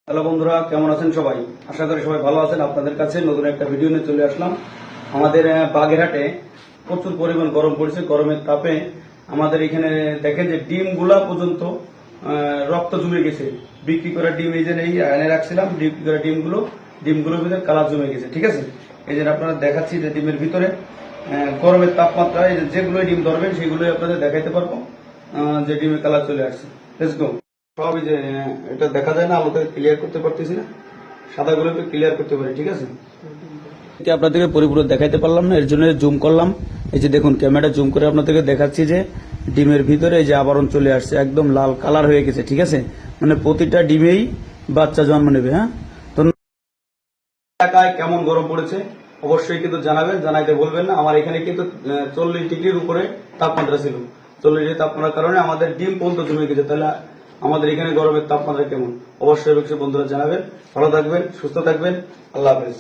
Hello বন্ধুরা, কেমন আছেন সবাই? আশা করি সবাই ভালো আছেন। আপনাদের কাছে নতুন একটা ভিডিও নিয়ে চলে আসলাম। আমাদের বাগেরহাটে প্রচুর পরিমাণ গরম পড়েছে। গরমের তাপে আমাদের এখানে দেখেন যে ডিমগুলা পর্যন্ত রক্ত জমে গেছে। বিক্রি করা ডিম এই যে এনে রাখছিলাম, বিক্রি করা ডিমগুলোর ভিতরে কালার জমে গেছে। ঠিক আছে, এই যে আপনারা দেখাচ্ছি যে ডিমের ভিতরে গরমের তাপমাত্রা এই যেগুলো ডিম ধরবেন সেগুলোই আপনাদের দেখাইতে পারবো যে ডিমের কালার চলে আসছে। Let's go. সবই যে এটা দেখা যায় না, আলোতে ক্লিয়ার করতে পারতেছি না, সাদাগুলো একটু ক্লিয়ার করতে পারি। ঠিক আছে, আপনাদেরকে পরিপূর্ণ দেখাইতে পারলাম না, এর জন্য জুম করলাম। এই যে দেখুন, ক্যামেরা জুম করে আপনাদেরকে দেখাচ্ছি যে ডিমের ভিতরে এই যে আবরণ চলে আসছে, একদম লাল কালার হয়ে গেছে। ঠিক আছে, মানে প্রতিটা ডিমেই বাচ্চা জন্ম নেবে। হ্যাঁ, তো এলাকায় কেমন গরম পড়েছে অবশ্যই কিন্তু জানাবেন, জানাইতে বলবেন না। আমার এখানে কিন্তু 40 ডিগ্রির উপরে তাপমাত্রা ছিল। 40 ডিগ্রি তাপমাত্রার কারণে আমাদের ডিম পর্যন্ত জমে গেছে। তাহলে আমাদের এখানে গরমের তাপমাত্রা কেমন অবশ্যই বন্ধুরা জানাবেন। ভালো থাকবেন, সুস্থ থাকবেন। আল্লাহ হাফেজ।